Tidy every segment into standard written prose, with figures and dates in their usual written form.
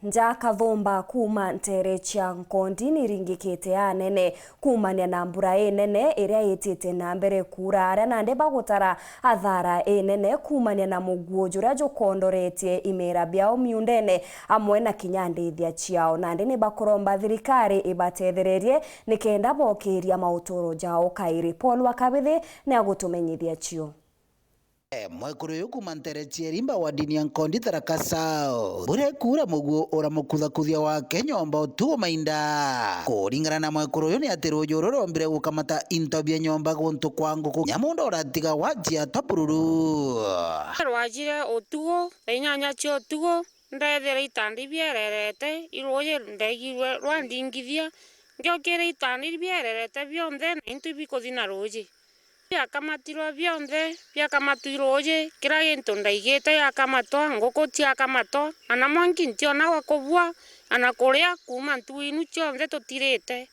Njaka thomba kuma ntere cia Nkondi niringikite anene kumania na mbura nene iria yitite na mbere kura aria nande bagutara athara nene kumania na muguo juria jukondoretie imera biao miundene amwe na kinyandithia ciao nande ni bakuromba thirikari ibatethererie nikenda bokiria mauturo jao kairi Paul Wakabithi ni agutumenyithia cio. Mwekuru yuku mantere chierimba wa dini ya Nkondi Tharaka South bure kura muguo ora mukuthakuthia wa Kenya omba tuo mainda kuringana na mwekuru yu ni ati ruju rurombire gukamata intobia nyomba guntu kwa nguku nyamundo oratiga wajia tapururu rwajire otugo enyanya cio tugo ndethere itandi biererete iroje ndegirwe rwandingithia ngiokire itandi biererete bionthe na into bikuthina roje yakamatiro bionthe byakamatiro oje kira gintu ndaigite yakamatwa nguku tiakamatwa ana mwanki ntiona gwa kubua ana kuria kuma ntuinu cionthe tutirite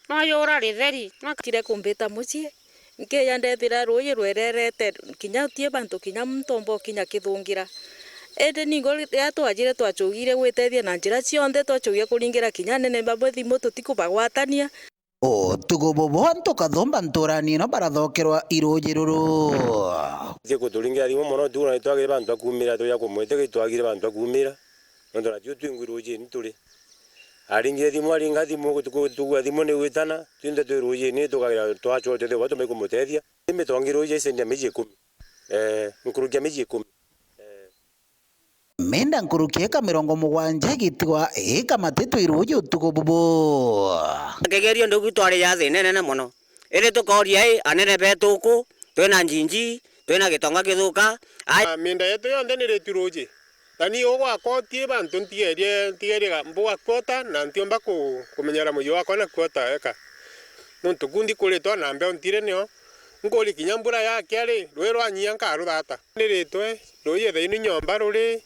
no yora ritheri makire kumbita mucie nkeya ndethira roje rwererete kinya tie bantu kinya mtombo kinya kithungira ende ningo ya twajire twachugire gwitethia na njira cionthe twachugia kuringira kinya nene babo thimu tutikubagwatania tugo bobo kathomba ntorani no barathokerwa iroje ruru thie kuturingira thimo mono tu na twagire bantu akumira to ya kumwete gitwagire bantu akumira ndo na twingiroje ni turi aringire thimo aringa thimo gutukugwa thimo ni witana twinde twiroje ni tukagira twachote de bato mekumutethia ime twangiroje sende meje 10 nkurugia meje 10 menda nkurukia ka 70 gitigwa kamatitu iroje utugo bobo ngegerio ndugu twari ya thine nene muno iri tukoria anene betuku twina njinji twina gitonga githuka minda yetu yonthe ni retiroje tani ogwa kotie bantu ntigerie mbuga kwota na ntiomba kumenyera muyo wako na kwota eka nontu kundi kuritwa na mbe ntire nio ngoli kinyambura ya kiari rwero anyia nkaru thata niritwe ruye theini nyomba ruri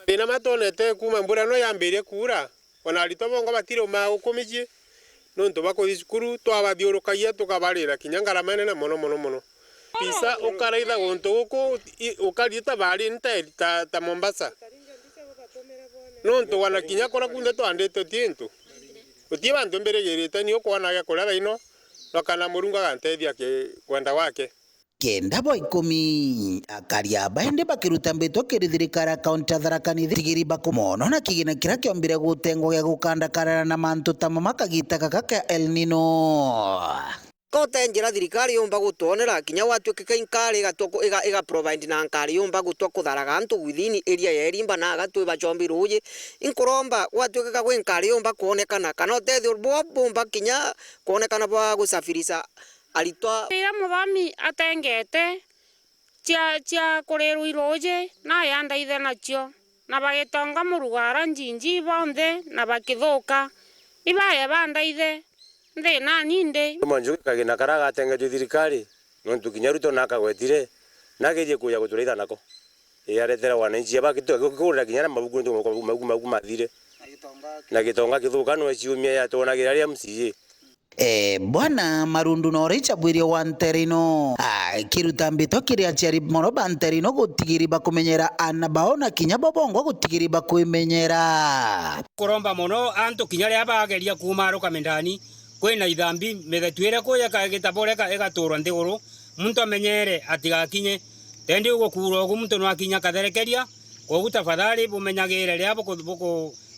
thina matonete kuma mbura no yambirie kura ona arito bongo batire magukumijie nontu bakuthi cukuru twabathiurukagia tukabarira kinya ngarama nene muno pisa ukaraitha guntu guku ukarieta bari nte ta Mombasa nontu wana kinya kora kunde twandite tintu utie bantu mbere girite ni ukwana ya kura thaino kana murunga gantethia kwenda wake kenda boy 10 akaria baende bakiruta mbeto kirithirikara kaunti Tharaka Nithi tigiri bakumono na kigina kira kiombire gutengwo gya gukandakara na mantu tamama kagita kaka El Nino kote njira thirikari yomba gutonera kinya watuike kainkari iga provide na nkari yomba gutwa kutharaga antu within area ya Erimba na gatwe bachombi ruje inkuromba watuike ka gwinkari yomba kuonekana kana tethio bomba kinya kuonekana bwa gusafirisha alitwa ira muthami atengete cia kuriru iroje na yanda ithe nacio na bagitonga murugara njinji bonthe na bakithuka ibaya banda ithe thina ninde mwanju kagina karaga atengete thirikari nontu kinya ruto nakagwetire nageje kuya gutureitha nako yaretera wananchi abakitwa kugura kinya na mabugu ndu magu mathire na gitonga kithuka no ciumia ya tonagira ria MCA bwana marundu no richa bwirio wa nterino kiruta mbito kiria ciari mono banterino gutigiri bakumenyera ana baona kinya bobongo gutigiri bakuimenyera kuromba mono antu kinya ria bageria kumaruka mendani kwina ithambi methetwire kuya kagitaboreka egaturwa ndiguru muntu amenyere atigakinye tendi ugukura ugu muntu no akinya katherekeria koguo tafadhali bumenyagire ria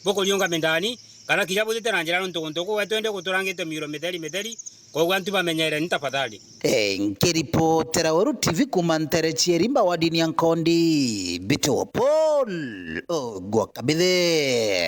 bukuriunga mendani kana kinya buthite na njira ntuguntuku wetwende guturangite miro mitheri koguo antu bamenyere ni tafadhali nkiripotera Weru TV kuma ntere chierimba wa dini ya Nkondi Paul Wakabithi.